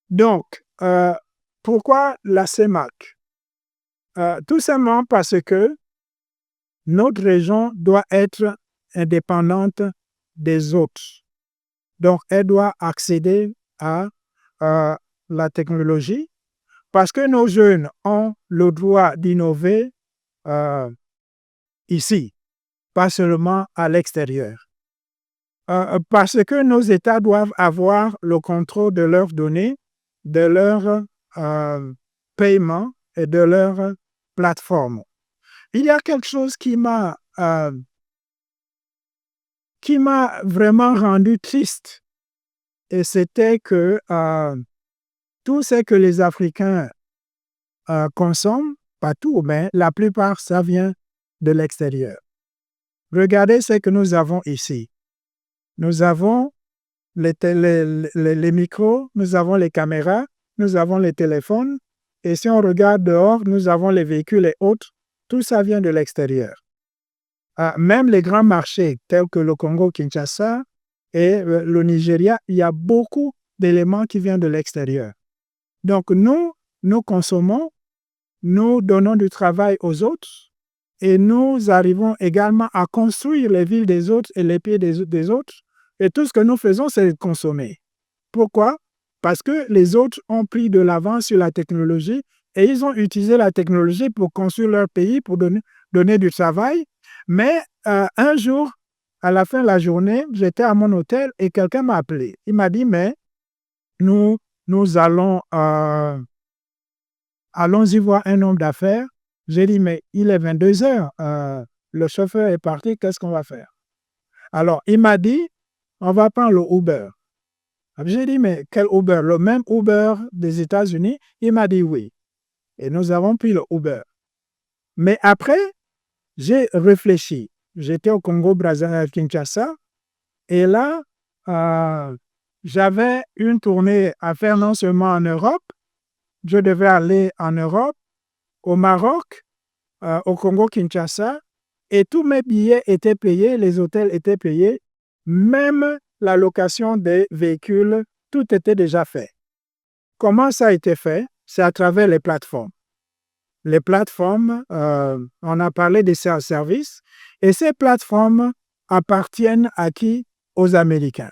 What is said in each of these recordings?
Donc, pourquoi la CEMAC? Tout simplement parce que notre région doit être indépendante des autres. Donc, elle doit accéder à la technologie parce que nos jeunes ont le droit d'innover ici, pas seulement à l'extérieur. Parce que nos États doivent avoir le contrôle de leurs données, de leurs paiements et de leurs plateformes. Il y a quelque chose qui m'a vraiment rendu triste, et c'était que tout ce que les Africains consomment, pas tout, mais la plupart, ça vient de l'extérieur. Regardez ce que nous avons ici. Nous avons les micros, nous avons les caméras, nous avons les téléphones, et si on regarde dehors, nous avons les véhicules et autres. Tout ça vient de l'extérieur. Même les grands marchés tels que le Congo-Kinshasa et le Nigeria, il y a beaucoup d'éléments qui viennent de l'extérieur. Donc nous consommons, nous donnons du travail aux autres et nous arrivons également à construire les villes des autres et les pays des autres. Et tout ce que nous faisons, c'est de consommer. Pourquoi? Parce que les autres ont pris de l'avance sur la technologie et ils ont utilisé la technologie pour construire leur pays, pour donner du travail. Mais un jour, à la fin de la journée, j'étais à mon hôtel et quelqu'un m'a appelé. Il m'a dit, mais nous allons y voir un homme d'affaires. J'ai dit, mais il est 22 heures, le chauffeur est parti, qu'est-ce qu'on va faire? Alors, il m'a dit, on va prendre le Uber. J'ai dit, mais quel Uber? Le même Uber des États-Unis? Il m'a dit oui. Et nous avons pris le Uber. Mais après, j'ai réfléchi. J'étais au Congo-Brazzaville, Kinshasa, et là, j'avais une tournée à faire non seulement en Europe, je devais aller en Europe, au Maroc, au Congo-Kinshasa, et tous mes billets étaient payés, les hôtels étaient payés, même la location des véhicules, tout était déjà fait. Comment ça a été fait? C'est à travers les plateformes. Les plateformes, on a parlé des services, et ces plateformes appartiennent à qui? Aux Américains.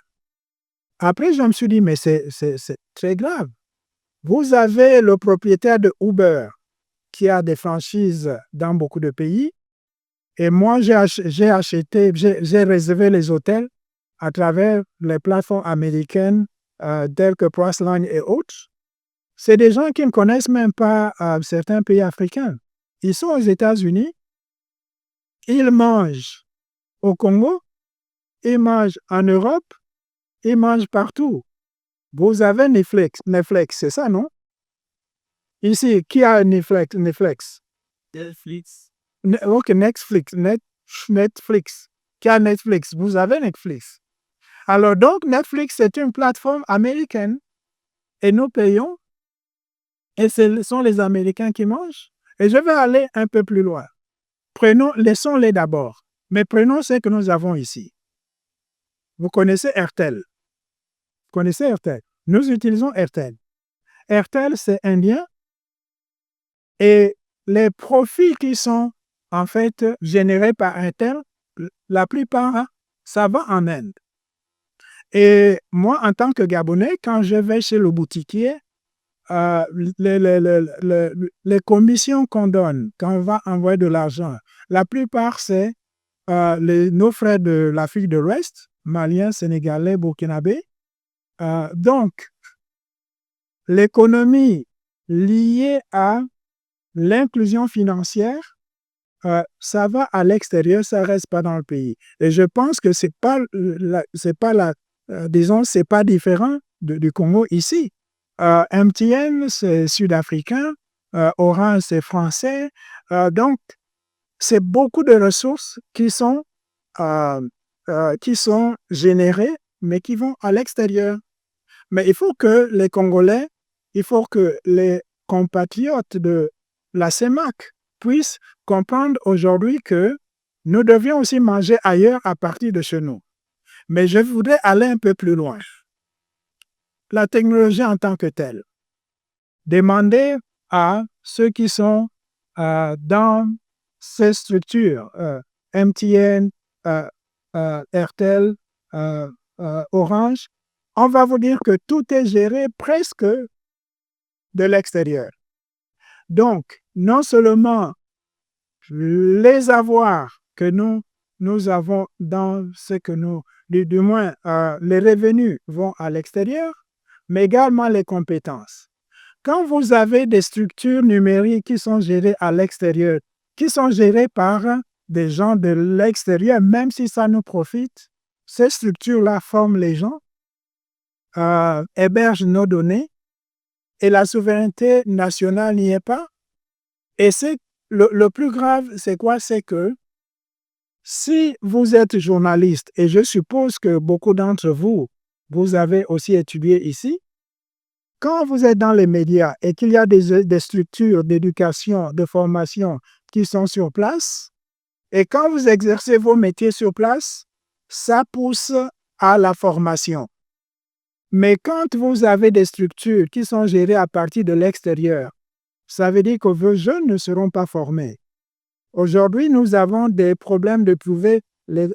Après, je me suis dit, mais c'est très grave. Vous avez le propriétaire de Uber qui a des franchises dans beaucoup de pays, et moi, j'ai réservé les hôtels à travers les plateformes américaines telles que Priceline et autres. C'est des gens qui ne connaissent même pas certains pays africains. Ils sont aux États-Unis, ils mangent au Congo, ils mangent en Europe, ils mangent partout. Vous avez Netflix, c'est ça, non? Ici, qui a Netflix? Netflix. Ok, Netflix. Qui a Netflix? Vous avez Netflix. Alors donc, Netflix, c'est une plateforme américaine et nous payons, et ce sont les Américains qui mangent. Et je vais aller un peu plus loin. Laissons-les d'abord, mais prenons ce que nous avons ici. Vous connaissez Airtel. Nous utilisons Airtel. Airtel, c'est indien, et les profits qui sont en fait générés par Airtel, la plupart, ça va en Inde. Et moi, en tant que Gabonais, quand je vais chez le boutiquier, les commissions qu'on donne quand on va envoyer de l'argent, la plupart, c'est nos frères de l'Afrique de l'Ouest, Maliens, Sénégalais, Burkinabés. Donc, l'économie liée à l'inclusion financière, ça va à l'extérieur, ça ne reste pas dans le pays. Et je pense que c'est pas différent du Congo ici. MTN, c'est sud-africain, Orange, c'est français. Donc, c'est beaucoup de ressources qui sont générées, mais qui vont à l'extérieur. Mais il faut que les compatriotes de la CEMAC puissent comprendre aujourd'hui que nous devions aussi manger ailleurs à partir de chez nous. Mais je voudrais aller un peu plus loin. la technologie en tant que telle. Demandez à ceux qui sont dans ces structures, MTN, Airtel, Orange, on va vous dire que tout est géré presque de l'extérieur. Donc, non seulement les avoirs que nous avons dans ce que nous, du moins, les revenus vont à l'extérieur, mais également les compétences. Quand vous avez des structures numériques qui sont gérées à l'extérieur, qui sont gérées par des gens de l'extérieur, même si ça nous profite, ces structures-là forment les gens, hébergent nos données, et la souveraineté nationale n'y est pas. Et le plus grave, c'est quoi? C'est que si vous êtes journaliste, et je suppose que beaucoup d'entre vous, vous avez aussi étudié ici, quand vous êtes dans les médias et qu'il y a des structures d'éducation, de formation qui sont sur place, et quand vous exercez vos métiers sur place, ça pousse à la formation. Mais quand vous avez des structures qui sont gérées à partir de l'extérieur, ça veut dire que vos jeunes ne seront pas formés. Aujourd'hui, nous avons des problèmes de trouver les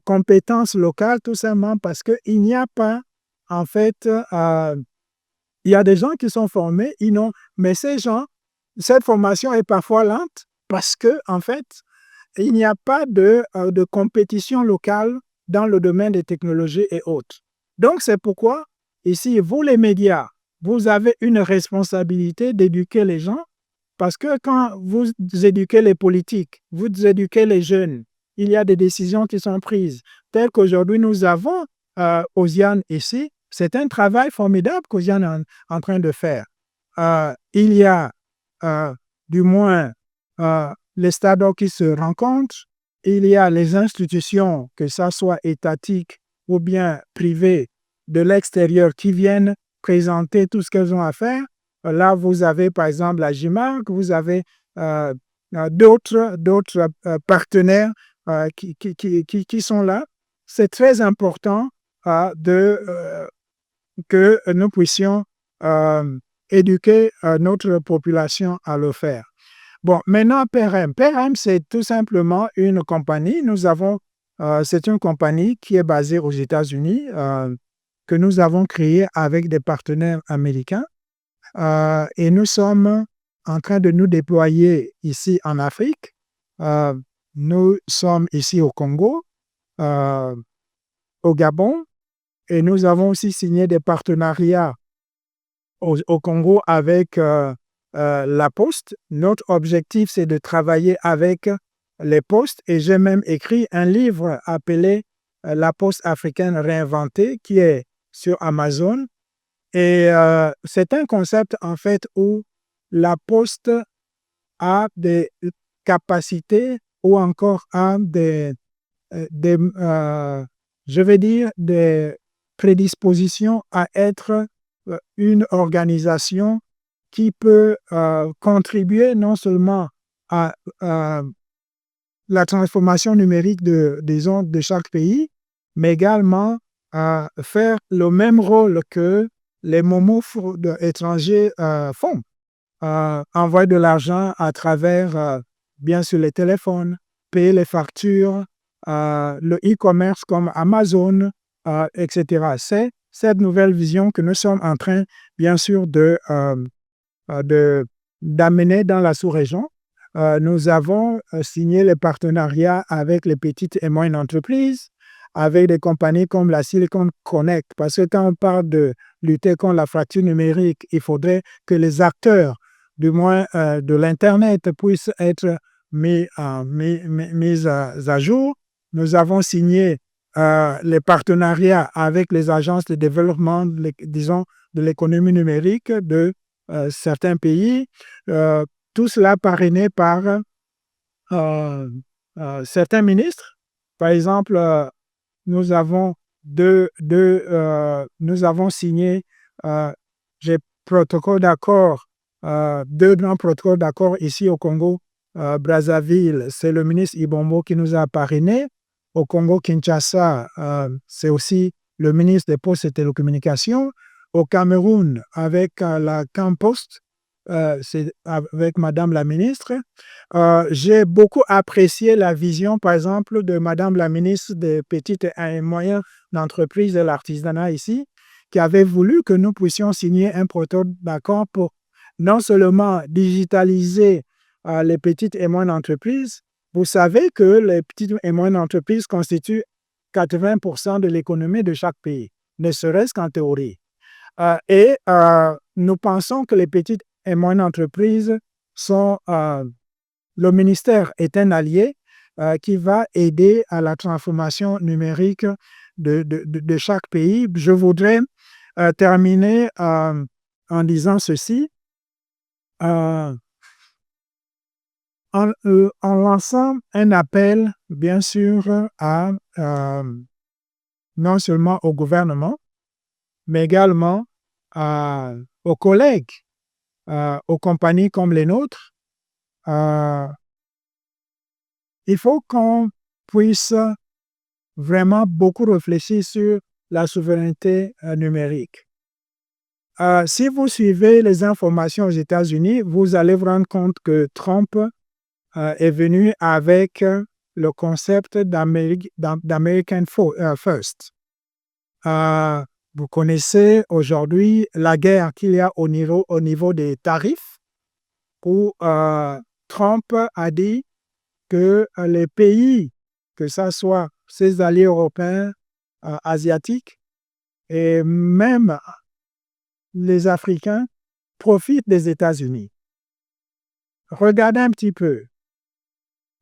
compétences locales, tout simplement parce qu'il n'y a pas, en fait, il y a des gens qui sont formés, mais ces gens, cette formation est parfois lente parce que, en fait, il n'y a pas de compétition locale dans le domaine des technologies et autres. Donc, c'est pourquoi, ici, vous, les médias, vous avez une responsabilité d'éduquer les gens parce que quand vous éduquez les politiques, vous éduquez les jeunes, il y a des décisions qui sont prises. Telles qu'aujourd'hui, nous avons Osiane ici. C'est un travail formidable qu'Osiane est en train de faire. Il y a du moins les startups qui se rencontrent, il y a les institutions, que ce soit étatiques ou bien privées, de l'extérieur qui viennent présenter tout ce qu'elles ont à faire. Là, vous avez par exemple la GIMARC, vous avez d'autres partenaires qui sont là. C'est très important que nous puissions éduquer notre population à le faire. Bon, maintenant, PRM. PRM, c'est tout simplement une compagnie. C'est une compagnie qui est basée aux États-Unis, que nous avons créée avec des partenaires américains. Et nous sommes en train de nous déployer ici en Afrique. Nous sommes ici au Congo, au Gabon, et nous avons aussi signé des partenariats au Congo avec la Poste. Notre objectif, c'est de travailler avec les postes et j'ai même écrit un livre appelé La Poste africaine réinventée qui est sur Amazon. Et c'est un concept en fait où la Poste a des capacités ou encore a je vais dire, des prédispositions à être une organisation qui peut contribuer non seulement à la transformation numérique disons, de chaque pays, mais également à faire le même rôle que les momos étrangers font. Envoyer de l'argent à travers, bien sûr, les téléphones, payer les factures, le e-commerce comme Amazon, etc. C'est cette nouvelle vision que nous sommes en train, bien sûr, d'amener dans la sous-région. Nous avons signé les partenariats avec les petites et moyennes entreprises, avec des compagnies comme la Silicon Connect, parce que quand on parle de lutter contre la fracture numérique, il faudrait que les acteurs, du moins de l'Internet, puissent être mis à jour. Nous avons signé les partenariats avec les agences de développement, disons, de l'économie numérique de certains pays. Tout cela parrainé par certains ministres. Par exemple, nous avons nous avons signé des protocoles d'accord, deux grands protocoles d'accord ici au Congo, Brazzaville. C'est le ministre Ibombo qui nous a parrainés. Au Congo Kinshasa, c'est aussi le ministre des Postes et Télécommunications. Au Cameroun, avec la Campost, c'est avec Madame la ministre. J'ai beaucoup apprécié la vision, par exemple, de Madame la ministre des petites et moyennes entreprises de l'artisanat ici, qui avait voulu que nous puissions signer un protocole d'accord pour non seulement digitaliser les petites et moyennes entreprises. Vous savez que les petites et moyennes entreprises constituent 80% de l'économie de chaque pays, ne serait-ce qu'en théorie. Et nous pensons que les petites et moyennes entreprises sont... le ministère est un allié qui va aider à la transformation numérique de chaque pays. Je voudrais terminer en disant ceci. En lançant un appel, bien sûr, non seulement au gouvernement, mais également aux collègues, aux compagnies comme les nôtres. Il faut qu'on puisse vraiment beaucoup réfléchir sur la souveraineté numérique. Si vous suivez les informations aux États-Unis, vous allez vous rendre compte que Trump est venu avec le concept d'American First. Vous connaissez aujourd'hui la guerre qu'il y a au niveau des tarifs, où Trump a dit que les pays, que ce soit ses alliés européens, asiatiques, et même les Africains, profitent des États-Unis. Regardez un petit peu.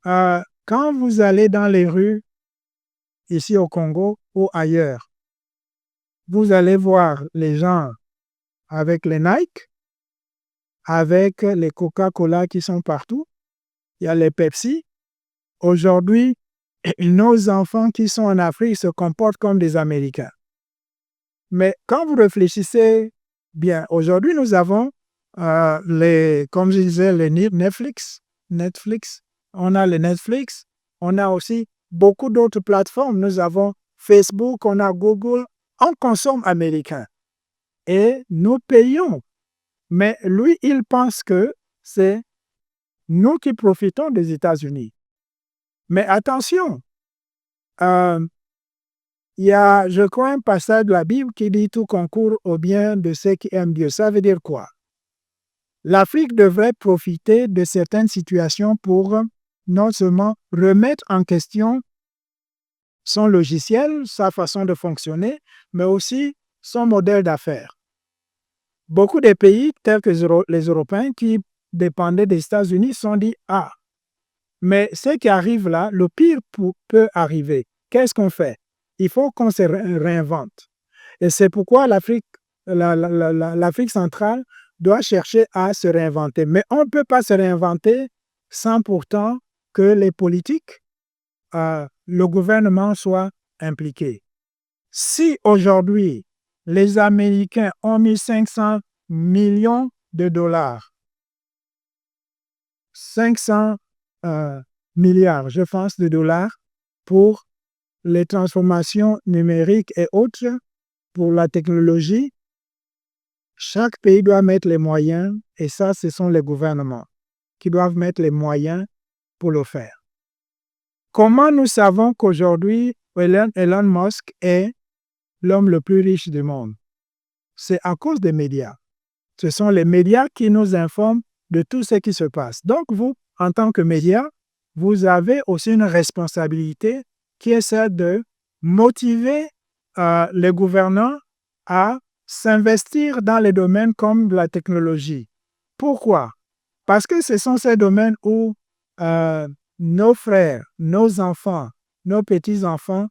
Quand vous allez dans les rues, ici au Congo ou ailleurs, vous allez voir les gens avec les Nike, avec les Coca-Cola qui sont partout. Il y a les Pepsi. Aujourd'hui, nos enfants qui sont en Afrique se comportent comme des Américains. Mais quand vous réfléchissez bien, aujourd'hui, nous avons comme je disais, les Netflix. On a les Netflix. On a aussi beaucoup d'autres plateformes. Nous avons Facebook, on a Google. On consomme américain. Et nous payons. Mais lui, il pense que c'est nous qui profitons des États-Unis. Mais attention, il y a, je crois, un passage de la Bible qui dit « Tout concourt au bien de ceux qui aiment Dieu ». Ça veut dire quoi? L'Afrique devrait profiter de certaines situations pour non seulement remettre en question son logiciel, sa façon de fonctionner, mais aussi son modèle d'affaires. Beaucoup de pays, tels que les Européens, qui dépendaient des États-Unis, se sont dit « Ah, mais ce qui arrive là, le pire peut arriver. Qu'est-ce qu'on fait? Il faut qu'on se réinvente. » Et c'est pourquoi l'Afrique centrale doit chercher à se réinventer. Mais on ne peut pas se réinventer sans pourtant que les politiques, le gouvernement soient impliqués. Si aujourd'hui, les Américains ont mis 500 millions de dollars, 500 milliards, je pense, de dollars pour les transformations numériques et autres, pour la technologie, chaque pays doit mettre les moyens, et ça, ce sont les gouvernements qui doivent mettre les moyens pour le faire. Comment nous savons qu'aujourd'hui, Elon Musk est l'homme le plus riche du monde? C'est à cause des médias. Ce sont les médias qui nous informent de tout ce qui se passe. Donc, vous, en tant que médias, vous avez aussi une responsabilité qui est celle de motiver les gouvernants à s'investir dans les domaines comme la technologie. Pourquoi? Parce que ce sont ces domaines où nos frères, nos enfants, nos petits-enfants,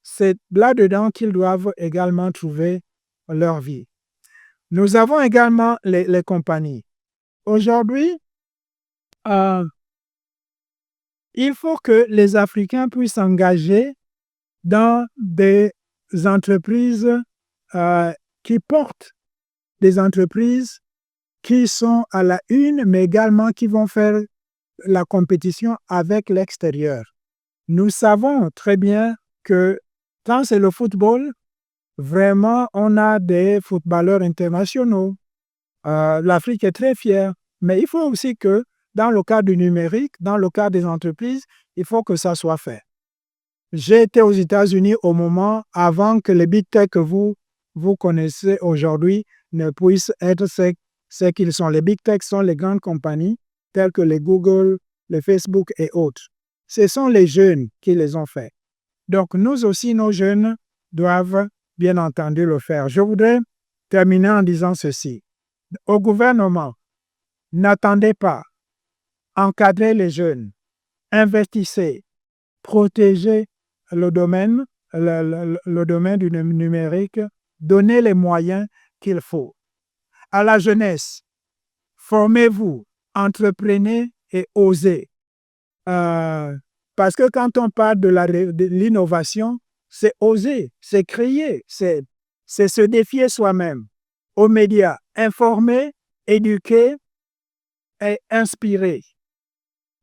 c'est là-dedans qu'ils doivent également trouver leur vie. Nous avons également les compagnies. Aujourd'hui, il faut que les Africains puissent s'engager dans des entreprises qui portent, des entreprises qui sont à la une, mais également qui vont faire la compétition avec l'extérieur. Nous savons très bien que Quand c'est le football, vraiment, on a des footballeurs internationaux. L'Afrique est très fière. Mais il faut aussi que, dans le cadre du numérique, dans le cadre des entreprises, il faut que ça soit fait. J'ai été aux États-Unis au moment avant que les big tech que vous connaissez aujourd'hui ne puissent être ce qu'ils sont. Les big tech sont les grandes compagnies telles que les Google, les Facebook et autres. Ce sont les jeunes qui les ont faits. Donc, nous aussi, nos jeunes doivent bien entendu le faire. Je voudrais terminer en disant ceci. Au gouvernement, n'attendez pas, encadrez les jeunes, investissez, protégez le domaine du numérique, donnez les moyens qu'il faut. À la jeunesse, formez-vous, entreprenez et osez. Parce que quand on parle de l'innovation, c'est oser, c'est créer, c'est se défier soi-même. Aux médias, informer, éduquer et inspirer.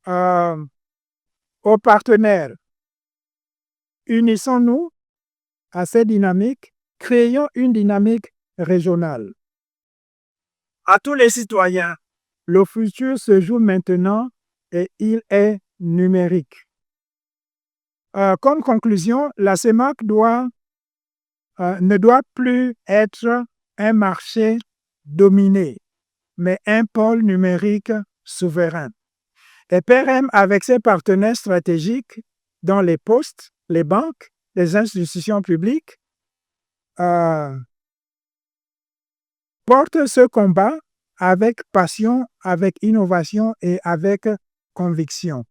Aux partenaires, unissons-nous à cette dynamique, créons une dynamique régionale. À tous les citoyens, le futur se joue maintenant et il est numérique. Comme conclusion, la CEMAC ne doit plus être un marché dominé, mais un pôle numérique souverain. Et PRM, avec ses partenaires stratégiques dans les postes, les banques, les institutions publiques, porte ce combat avec passion, avec innovation et avec conviction.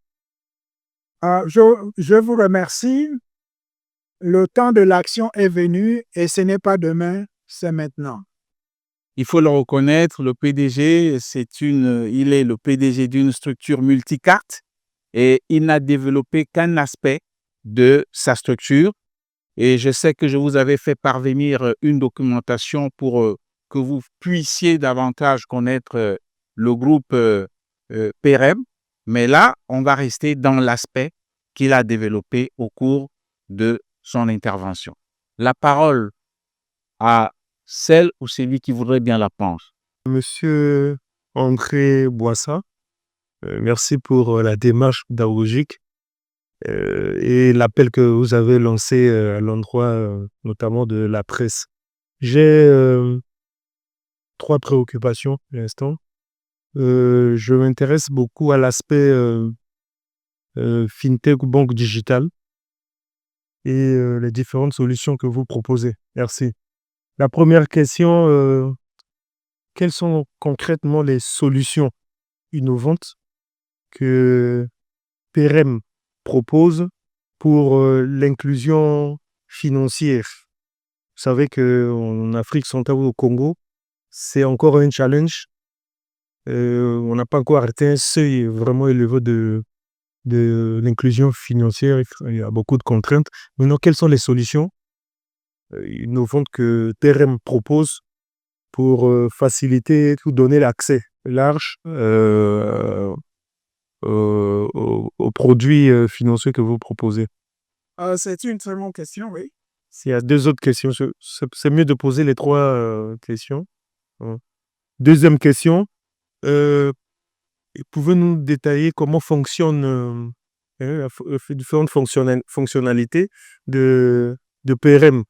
Je vous remercie. Le temps de l'action est venu et ce n'est pas demain, c'est maintenant. Il faut le reconnaître, le PDG, il est le PDG d'une structure multicarte et il n'a développé qu'un aspect de sa structure. Et je sais que je vous avais fait parvenir une documentation pour que vous puissiez davantage connaître le groupe PRM. Mais là, on va rester dans l'aspect qu'il a développé au cours de son intervention. La parole à celle ou celui qui voudrait bien la prendre. Monsieur André Boissa, merci pour la démarche pédagogique et l'appel que vous avez lancé à l'endroit notamment de la presse. J'ai 3 préoccupations pour l'instant. Je m'intéresse beaucoup à l'aspect fintech ou banque digitale et les différentes solutions que vous proposez. Merci. La première question, quelles sont concrètement les solutions innovantes que PRM propose pour l'inclusion financière? Vous savez qu'en Afrique centrale ou au Congo, c'est encore un challenge. On n'a pas encore atteint un seuil vraiment élevé de l'inclusion financière. Il y a beaucoup de contraintes. Maintenant, quelles sont les solutions innovantes que PRM propose pour faciliter ou donner l'accès large aux produits financiers que vous proposez? C'est une très bonne question, oui. S'il y a 2 autres questions, c'est mieux de poser les 3 questions. Deuxième question, pouvez-nous détailler comment fonctionnent les différentes fonctionnalités de PRM?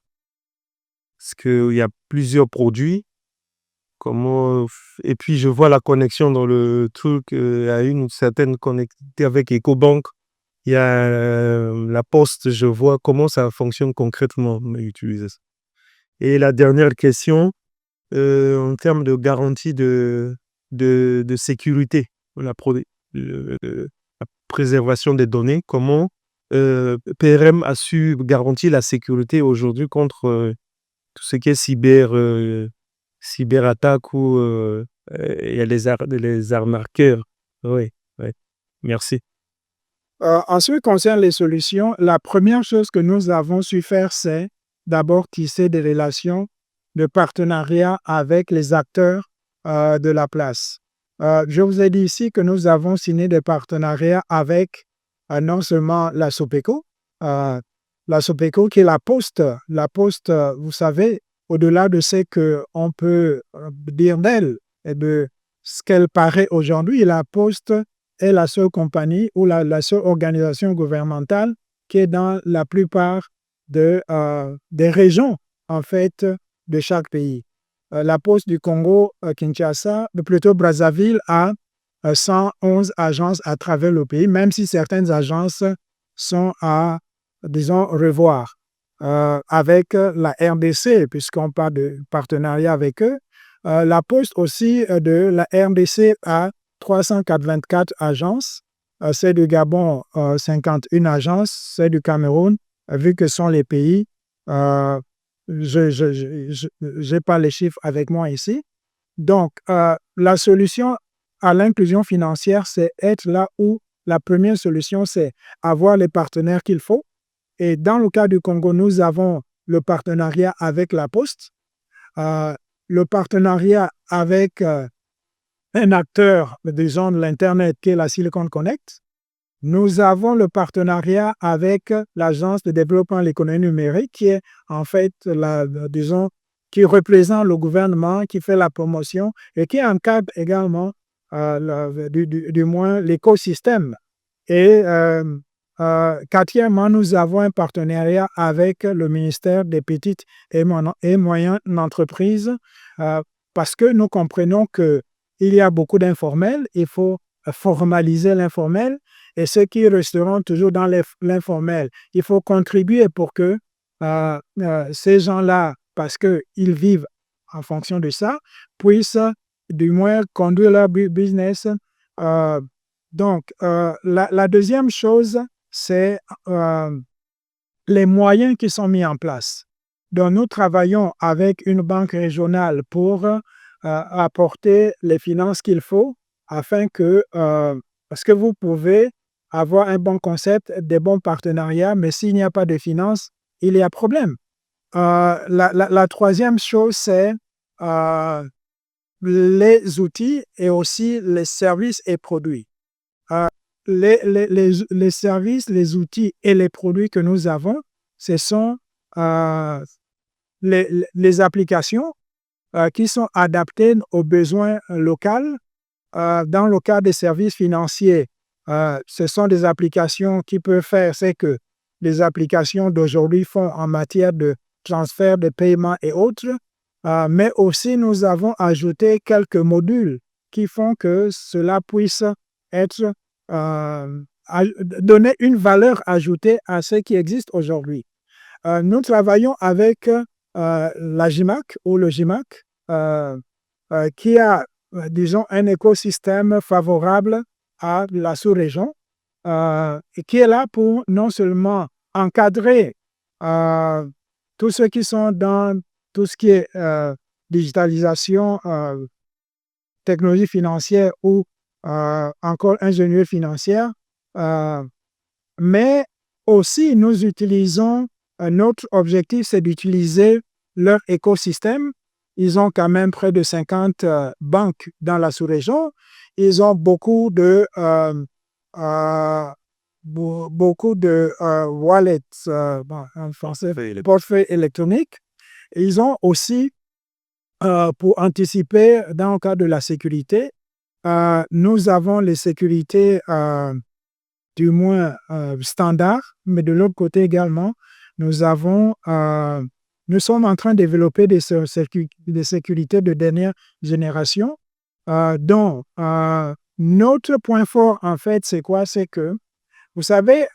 Parce qu'il y a plusieurs produits. Et puis je vois la connexion dans le truc, il y a une certaine connectivité avec Ecobank. Il y a la poste, je vois comment ça fonctionne concrètement, utiliser ça. Et la dernière question, en termes de garantie de sécurité, la préservation des données, comment PRM a su garantir la sécurité aujourd'hui contre tout ce qui est cyberattaque ou il y a les arnaqueurs. Oui, oui. Merci. En ce qui concerne les solutions, la première chose que nous avons su faire, c'est d'abord tisser des relations de partenariat avec les acteurs de la place. Je vous ai dit ici que nous avons signé des partenariats avec non seulement la SOPECO, la Sopeco, qui est la Poste. La Poste, vous savez, au-delà de ce qu'on peut dire d'elle et de ce qu'elle paraît aujourd'hui, la Poste est la seule compagnie ou la seule organisation gouvernementale qui est dans la plupart des régions, en fait, de chaque pays. La Poste du Congo, Kinshasa, plutôt Brazzaville, a 111 agences à travers le pays, même si certaines agences sont à, disons, revoir. Avec la RDC, puisqu'on parle de partenariat avec eux, la Poste aussi de la RDC a 324 agences. Celle du Gabon, 51 agences. Celle du Cameroun, vu que ce sont les pays, je n'ai pas les chiffres avec moi ici. Donc, la solution à l'inclusion financière, c'est être là où la première solution, c'est avoir les partenaires qu'il faut. Et dans le cas du Congo, nous avons le partenariat avec la Poste, le partenariat avec un acteur, disons, de l'Internet qui est la Silicon Connect. Nous avons le partenariat avec l'Agence de développement de l'économie numérique qui est en fait, disons, qui représente le gouvernement, qui fait la promotion et qui encadre également, du moins, l'écosystème. Et quatrièmement, nous avons un partenariat avec le ministère des petites et moyennes entreprises parce que nous comprenons qu'il y a beaucoup d'informels, il faut formaliser l'informel et ceux qui resteront toujours dans l'informel, il faut contribuer pour que ces gens-là, parce qu'ils vivent en fonction de ça, puissent du moins conduire leur business. Donc, la deuxième chose, c'est les moyens qui sont mis en place. Donc, nous travaillons avec une banque régionale pour apporter les finances qu'il faut afin que, parce que vous pouvez avoir un bon concept, des bons partenariats, mais s'il n'y a pas de finances, il y a problème. La troisième chose, c'est les outils et aussi les services et produits. Les services, les outils et les produits que nous avons, ce sont les applications qui sont adaptées aux besoins locaux. Dans le cas des services financiers, ce sont des applications qui peuvent faire ce que les applications d'aujourd'hui font en matière de transfert de paiement et autres, mais aussi nous avons ajouté quelques modules qui font que cela puisse être donner une valeur ajoutée à ce qui existe aujourd'hui. Nous travaillons avec la GIMAC ou le GIMAC qui a, disons, un écosystème favorable à la sous-région et qui est là pour non seulement encadrer tous ceux qui sont dans tout ce qui est digitalisation, technologie financière ou encore ingénierie financière, mais aussi nous utilisons, notre objectif c'est d'utiliser leur écosystème. Ils ont quand même près de 50 banques dans la sous-région. Ils ont beaucoup de wallets, en français, portefeuilles électroniques. Ils ont aussi, pour anticiper dans le cas de la sécurité, nous avons les sécurités du moins standards, mais de l'autre côté également, nous sommes en train de développer des sécurités de dernière génération, dont notre point fort, en fait, c'est quoi? C'est que, vous savez,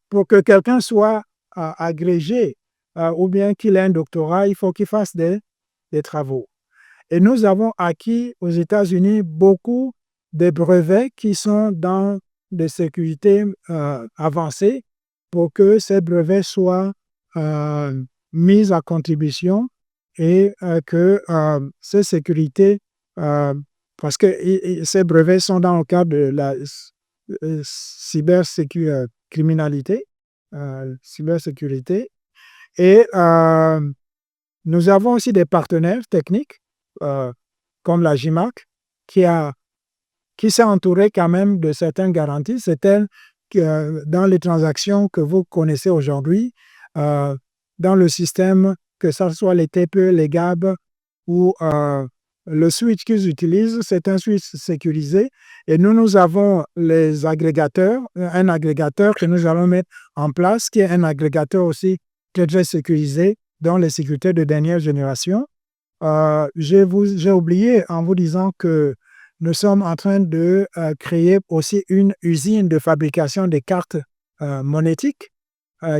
pour que quelqu'un soit agrégé ou bien qu'il ait un doctorat, il faut qu'il fasse des travaux. Et nous avons acquis aux États-Unis beaucoup de brevets qui sont dans des sécurités avancées pour que ces brevets soient mis à contribution et que ces sécurités, parce que ces brevets sont dans le cadre de la cybercriminalité, cybersécurité. Et nous avons aussi des partenaires techniques comme la GIMAC qui s'est entourée quand même de certaines garanties. C'est elle qui, dans les transactions que vous connaissez aujourd'hui, dans le système, que ce soit les TPE, les GAB ou le switch qu'ils utilisent, c'est un switch sécurisé. Et nous avons les agrégateurs, un agrégateur que nous allons mettre en place, qui est un agrégateur aussi très sécurisé dans les sécurités de dernière génération. J'ai oublié en vous disant que nous sommes en train de créer aussi une usine de fabrication des cartes monétiques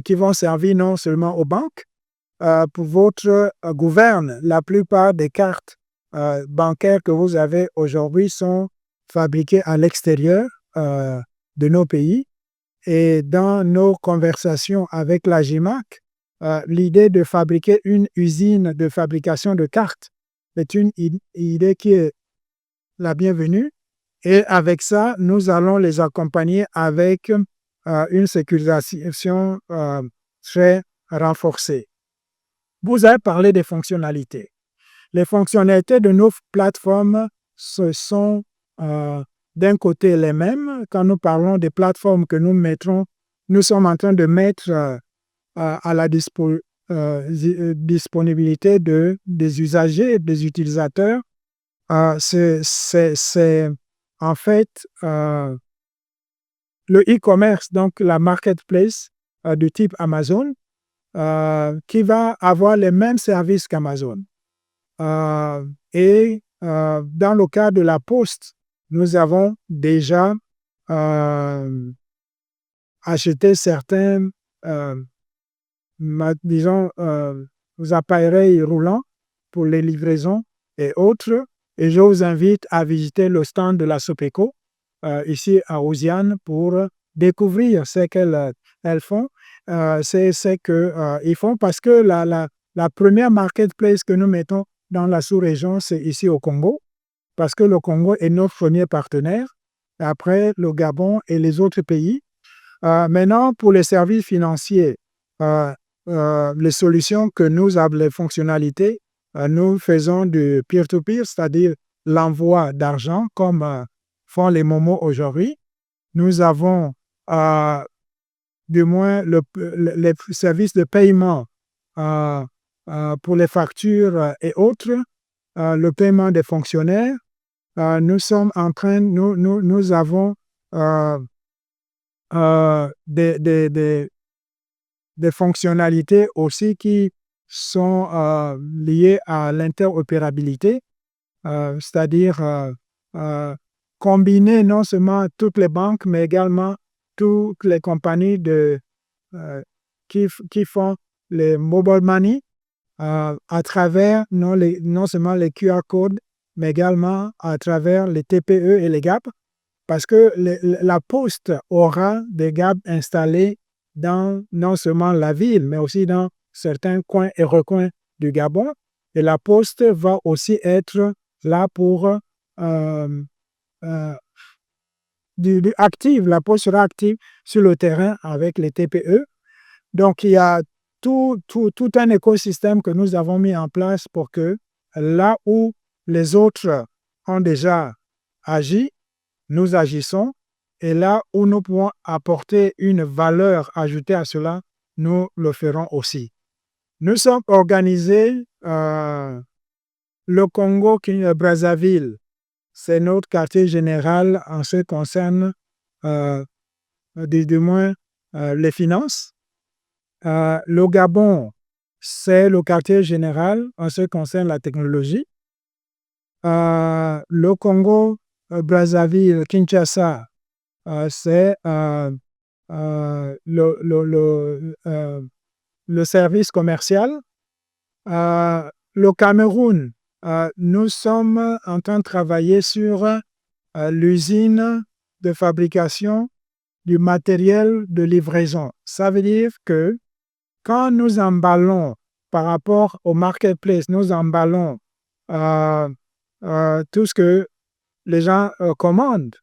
qui vont servir non seulement aux banques. Pour votre gouverne, la plupart des cartes bancaires que vous avez aujourd'hui sont fabriquées à l'extérieur de nos pays. Et dans nos conversations avec la GIMAC, l'idée de fabriquer une usine de fabrication de cartes est une idée qui est la bienvenue. Et avec ça, nous allons les accompagner avec une sécurisation très renforcée. Vous avez parlé des fonctionnalités. Les fonctionnalités de nos plateformes, ce sont d'un côté les mêmes. Quand nous parlons des plateformes que nous mettrons, nous sommes en train de mettre à la disponibilité des usagers et des utilisateurs. C'est en fait le e-commerce, donc la marketplace du type Amazon, qui va avoir les mêmes services qu'Amazon. Et dans le cas de la Poste, nous avons déjà acheté certains, disons, appareils roulants pour les livraisons et autres. Et je vous invite à visiter le stand de la Sopeco ici à Osiane pour découvrir ce qu'elles font. C'est ce qu'ils font parce que la première marketplace que nous mettons dans la sous-région, c'est ici au Congo, parce que le Congo est notre premier partenaire, après le Gabon et les autres pays. Maintenant, pour les services financiers, les solutions que nous avons, les fonctionnalités, nous faisons du peer-to-peer, c'est-à-dire l'envoi d'argent, comme font les Momo aujourd'hui. Nous avons du moins les services de paiement pour les factures et autres, le paiement des fonctionnaires. Nous sommes en train, nous avons des fonctionnalités aussi qui sont liées à l'interopérabilité, c'est-à-dire combiner non seulement toutes les banques, mais également toutes les compagnies qui font les mobile money à travers non seulement les QR codes, mais également à travers les TPE et les GAP, parce que la Poste aura des GAP installés dans non seulement la ville, mais aussi dans certains coins et recoins du Gabon. Et la Poste va aussi être là pour active. La Poste sera active sur le terrain avec les TPE. Donc, il y a tout un écosystème que nous avons mis en place pour que là où les autres ont déjà agi, nous agissons. Et là où nous pouvons apporter une valeur ajoutée à cela, nous le ferons aussi. Nous sommes organisés, le Congo-Brazzaville, c'est notre quartier général en ce qui concerne du moins les finances. Le Gabon, c'est le quartier général en ce qui concerne la technologie. Le Congo, Brazzaville, Kinshasa, c'est le service commercial. Le Cameroun, nous sommes en train de travailler sur l'usine de fabrication du matériel de livraison. Ça veut dire que quand nous emballons par rapport au marketplace, nous emballons tout ce que les gens commandent.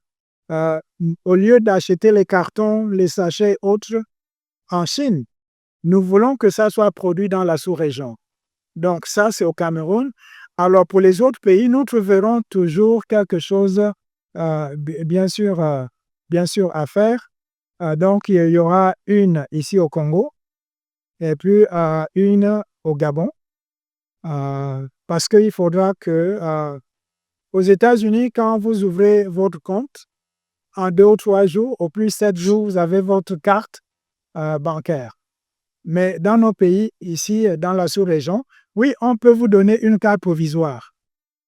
Au lieu d'acheter les cartons, les sachets autres en Chine, nous voulons que ça soit produit dans la sous-région. Donc ça, c'est au Cameroun. Alors pour les autres pays, nous trouverons toujours quelque chose, bien sûr à faire. Donc il y aura une ici au Congo. et puis une au Gabon. Parce qu'il faudra que aux États-Unis, quand vous ouvrez votre compte, en 2 ou 3 jours, au plus 7 jours, vous avez votre carte bancaire. Mais dans nos pays, ici, dans la sous-région, oui, on peut vous donner une carte provisoire.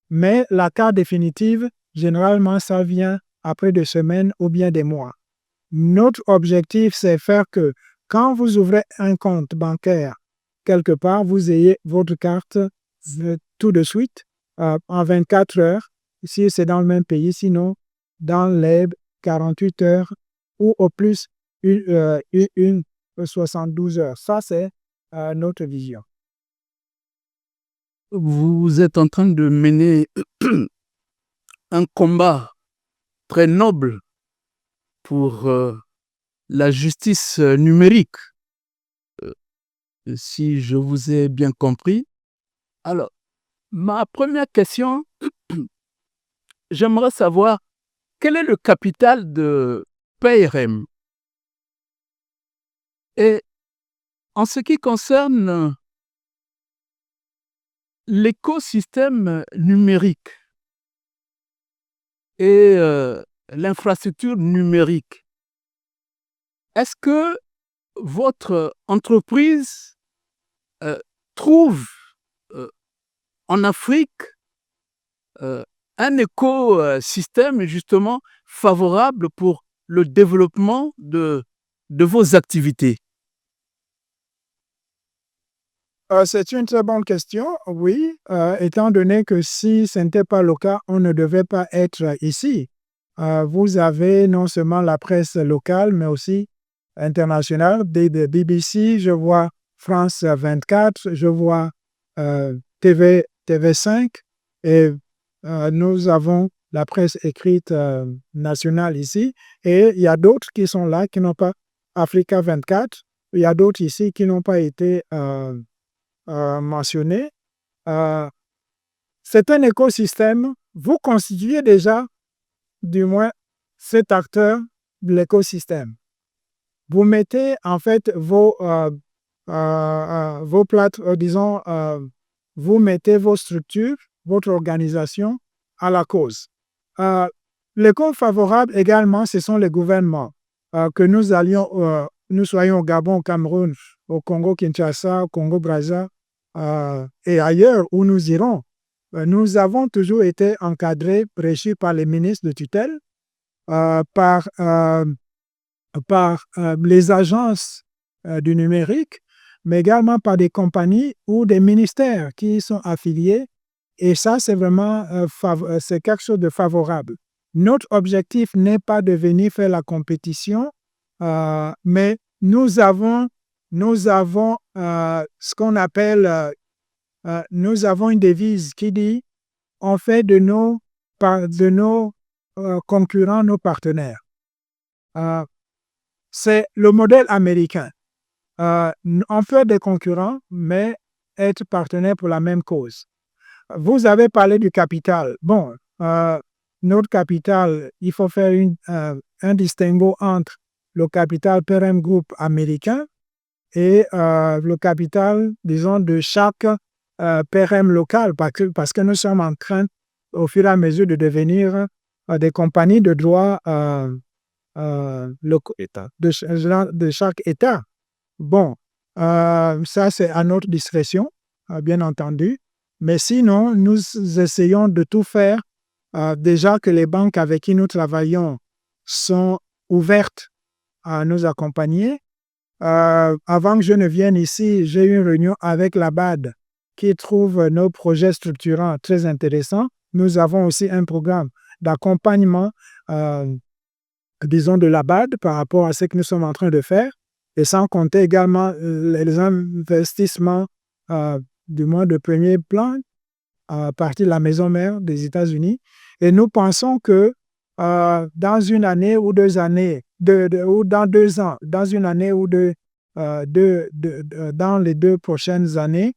Mais la carte définitive, généralement, ça vient après des semaines ou bien des mois. Notre objectif, c'est faire que quand vous ouvrez un compte bancaire quelque part, vous ayez votre carte tout de suite, en 24 heures, si c'est dans le même pays, sinon dans les 48 heures ou au plus une 72 heures. Ça, c'est notre vision. Vous êtes en train de mener un combat très noble pour la justice numérique, si je vous ai bien compris. Alors, ma première question, j'aimerais savoir quel est le capital de PayRem. Et en ce qui concerne l'écosystème numérique et l'infrastructure numérique, est-ce que votre entreprise trouve en Afrique un écosystème justement favorable pour le développement de vos activités? C'est une très bonne question, oui, étant donné que si ce n'était pas le cas, on ne devait pas être ici. Vous avez non seulement la presse locale, mais aussi internationale, de BBC, je vois France 24, je vois TV5, et nous avons la presse écrite nationale ici, et il y a d'autres qui sont là, qui n'ont pas Africa 24, il y a d'autres ici qui n'ont pas été mentionnés. C'est un écosystème. Vous constituez déjà, du moins, cet acteur de l'écosystème. Vous mettez en fait vos disons, vous mettez vos structures, votre organisation à la cause. L'écho favorable également, ce sont les gouvernements. Que nous soyons au Gabon, au Cameroun, au Congo-Kinshasa, au Congo-Brazza et ailleurs où nous irons. Nous avons toujours été encadrés, régis par les ministres de tutelle, par les agences du numérique, mais également par des compagnies ou des ministères qui y sont affiliés. Et ça, c'est vraiment c'est quelque chose de favorable. Notre objectif n'est pas de venir faire la compétition, mais nous avons ce qu'on appelle, nous avons une devise qui dit on fait de nos concurrents nos partenaires. C'est le modèle américain. On fait des concurrents, mais être partenaire pour la même cause. Vous avez parlé du capital. Bon, notre capital, il faut faire un distinguo entre le capital PayRem Group américain et le capital, disons, de chaque PayRem local, parce que nous sommes en train, au fur et à mesure, de devenir des compagnies de droit de chaque État. Bon, ça c'est à notre discrétion, bien entendu. Mais sinon, nous essayons de tout faire. Déjà que les banques avec qui nous travaillons sont ouvertes à nous accompagner. Avant que je ne vienne ici, j'ai eu une réunion avec la BAD qui trouve nos projets structurants très intéressants. Nous avons aussi un programme d'accompagnement, disons, de la BAD par rapport à ce que nous sommes en train de faire, et sans compter également les investissements, du moins de premier plan, à partir de la maison mère des États-Unis. Et nous pensons que dans une année ou 2 années, ou dans 2 ans, dans une année ou deux, dans les 2 prochaines années,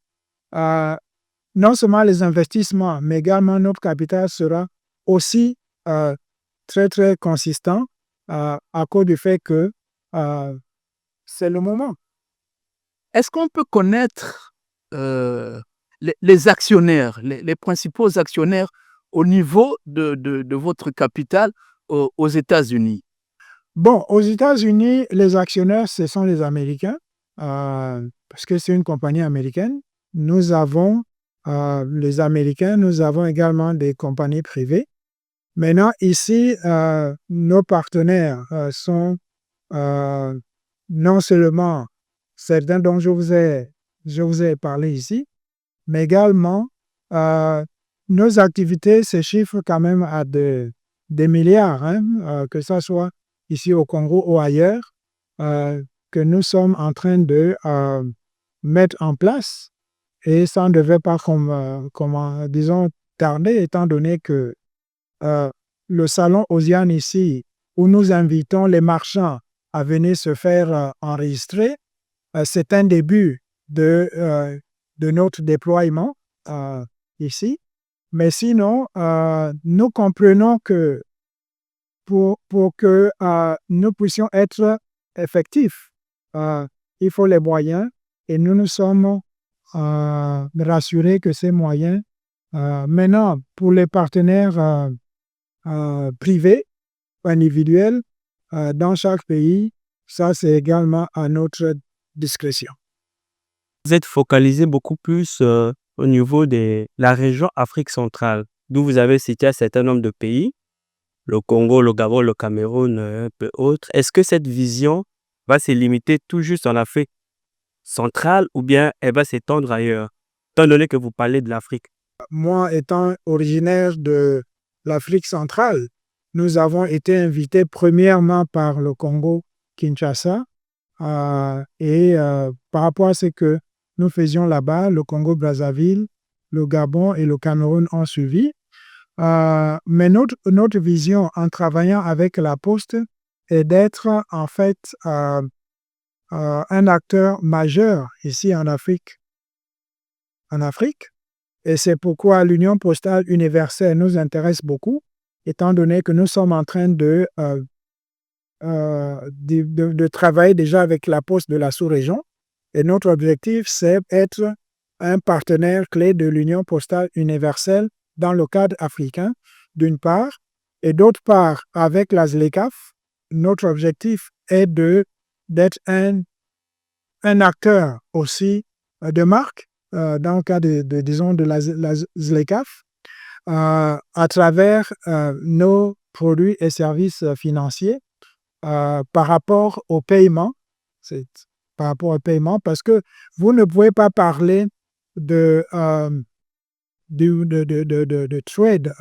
non seulement les investissements, mais également notre capital sera aussi très, très consistant à cause du fait que c'est le moment. Est-ce qu'on peut connaître les actionnaires, les principaux actionnaires au niveau de votre capital aux États-Unis? Bon, aux États-Unis, les actionnaires, ce sont les Américains, parce que c'est une compagnie américaine. Nous avons, les Américains, nous avons également des compagnies privées. Maintenant, ici, nos partenaires sont non seulement certains dont je vous ai parlé ici, mais également nos activités se chiffrent quand même à des milliards, hein, que ce soit ici au Congo ou ailleurs, que nous sommes en train de mettre en place. Et ça ne devait pas, disons, tarder, étant donné que le salon Osiane ici, où nous invitons les marchands à venir se faire enregistrer, c'est un début de notre déploiement ici. Mais sinon, nous comprenons que pour que nous puissions être effectifs, il faut les moyens et nous nous sommes rassurés que ces moyens, maintenant, pour les partenaires privés, individuels, dans chaque pays, ça c'est également à notre discrétion. Vous êtes focalisé beaucoup plus au niveau de la région Afrique centrale, d'où vous avez cité un certain nombre de pays, le Congo, le Gabon, le Cameroun, un peu autres. Est-ce que cette vision va se limiter tout juste en Afrique centrale ou bien elle va s'étendre ailleurs, étant donné que vous parlez de l'Afrique? Moi, étant originaire de l'Afrique centrale, nous avons été invités premièrement par le Congo-Kinshasa et par rapport à ce que nous faisions là-bas, le Congo-Brazzaville, le Gabon et le Cameroun ont suivi. Mais notre vision en travaillant avec la Poste est d'être en fait un acteur majeur ici en Afrique. Et c'est pourquoi l'Union postale universelle nous intéresse beaucoup, étant donné que nous sommes en train de travailler déjà avec la Poste de la sous-région. Et notre objectif, c'est être un partenaire clé de l'Union postale universelle dans le cadre africain, d'une part, et d'autre part, avec la ZLECAf, notre objectif est d'être un acteur aussi de marque dans le cadre disons, de la ZLECAf, à travers nos produits et services financiers par rapport au paiement. C'est par rapport au paiement, parce que vous ne pouvez pas parler de trade,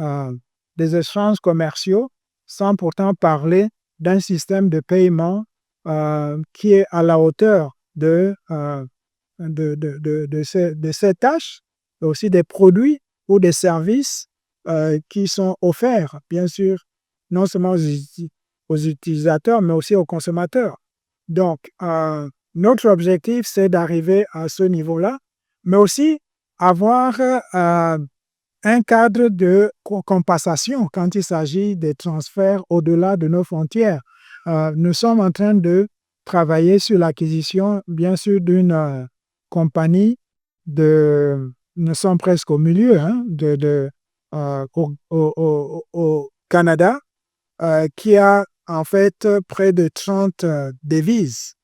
des échanges commerciaux, sans pourtant parler d'un système de paiement qui est à la hauteur de ces tâches, et aussi des produits ou des services qui sont offerts, bien sûr, non seulement aux utilisateurs, mais aussi aux consommateurs. Donc, notre objectif, c'est d'arriver à ce niveau-là, mais aussi avoir un cadre de compensation quand il s'agit des transferts au-delà de nos frontières. Nous sommes en train de travailler sur l'acquisition, bien sûr, d'une compagnie nous sommes presque au milieu, au Canada, qui a en fait près de 30 devises.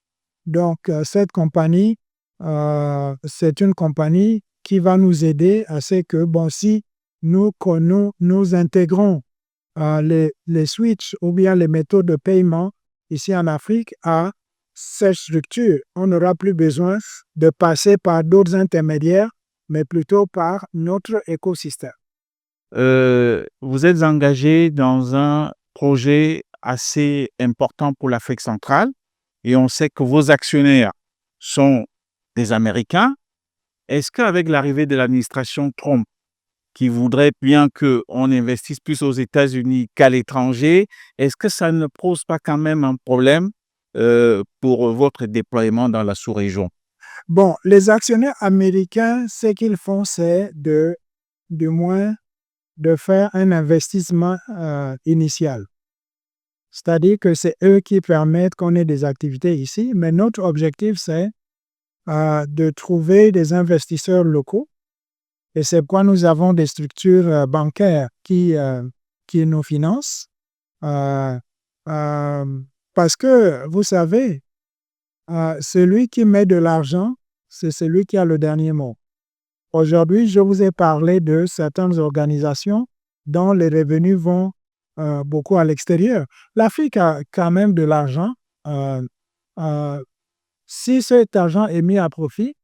Donc, cette compagnie, c'est une compagnie qui va nous aider à ce que, bon, si nous intégrons les switches ou bien les méthodes de paiement ici en Afrique à cette structure, on n'aura plus besoin de passer par d'autres intermédiaires, mais plutôt par notre écosystème. Vous êtes engagé dans un projet assez important pour l'Afrique centrale et on sait que vos actionnaires sont des Américains. Est-ce qu'avec l'arrivée de l'administration Trump, qui voudrait bien qu'on investisse plus aux États-Unis qu'à l'étranger, est-ce que ça ne pose pas quand même un problème pour votre déploiement dans la sous-région? Bon, les actionnaires américains, ce qu'ils font, c'est du moins de faire un investissement initial. C'est-à-dire que c'est eux qui permettent qu'on ait des activités ici, mais notre objectif, c'est de trouver des investisseurs locaux. Et c'est pourquoi nous avons des structures bancaires qui nous financent. Parce que, vous savez, celui qui met de l'argent, c'est celui qui a le dernier mot. Aujourd'hui, je vous ai parlé de certaines organisations dont les revenus vont beaucoup à l'extérieur. L'Afrique a quand même de l'argent. Si cet argent est mis à profit,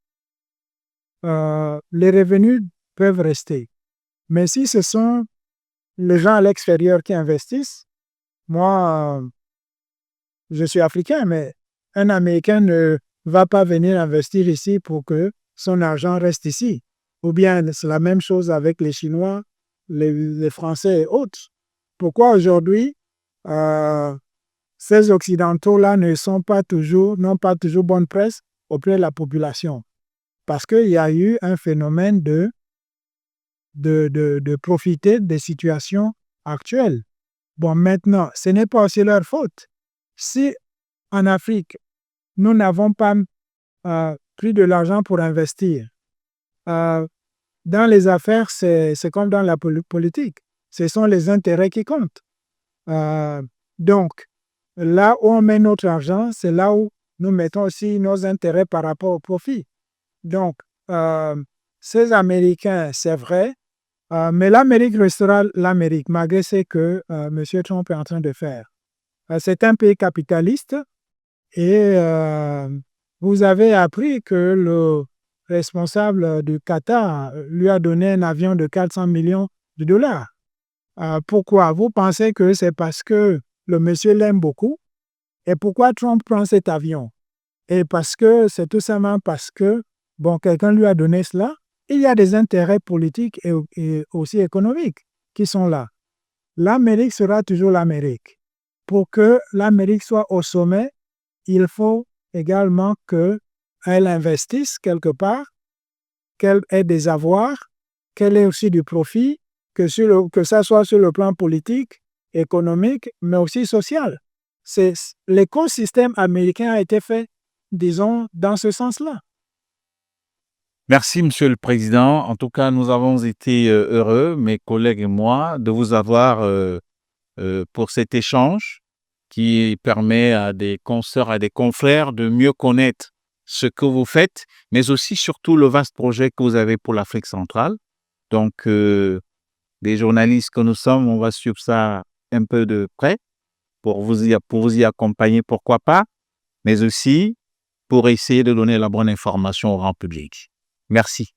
les revenus peuvent rester. Mais si ce sont les gens à l'extérieur qui investissent, moi, je suis africain, mais un Américain ne va pas venir investir ici pour que son argent reste ici. Ou bien c'est la même chose avec les Chinois, les Français et autres. Pourquoi aujourd'hui, ces Occidentaux-là n'ont pas toujours bonne presse auprès de la population? Parce qu'il y a eu un phénomène de profiter des situations actuelles. Bon, maintenant, ce n'est pas aussi leur faute. Si en Afrique, nous n'avons pas pris de l'argent pour investir, dans les affaires, c'est comme dans la politique. Ce sont les intérêts qui comptent. Donc, là où on met notre argent, c'est là où nous mettons aussi nos intérêts par rapport au profit. Donc, ces Américains, c'est vrai, mais l'Amérique restera l'Amérique, malgré ce que M. Trump est en train de faire. C'est un pays capitaliste et vous avez appris que le responsable du Qatar lui a donné un avion de 400 millions de dollars. Pourquoi? Vous pensez que c'est parce que le monsieur l'aime beaucoup? Et pourquoi Trump prend cet avion? Et parce que c'est tout simplement parce que, bon, quelqu'un lui a donné cela. Il y a des intérêts politiques et aussi économiques qui sont là. L'Amérique sera toujours l'Amérique. Pour que l'Amérique soit au sommet, il faut également qu'elle investisse quelque part, qu'elle ait des avoirs, qu'elle ait aussi du profit, que ça soit sur le plan politique, économique, mais aussi social. L'écosystème américain a été fait, disons, dans ce sens-là. Merci, Monsieur le Président. En tout cas, nous avons été heureux, mes collègues et moi, de vous avoir pour cet échange qui permet à des consoeurs, à des confrères de mieux connaître ce que vous faites, mais aussi surtout le vaste projet que vous avez pour l'Afrique centrale. Donc, des journalistes que nous sommes, on va suivre ça un peu de près pour vous y accompagner, pourquoi pas, mais aussi pour essayer de donner la bonne information au grand public. Merci.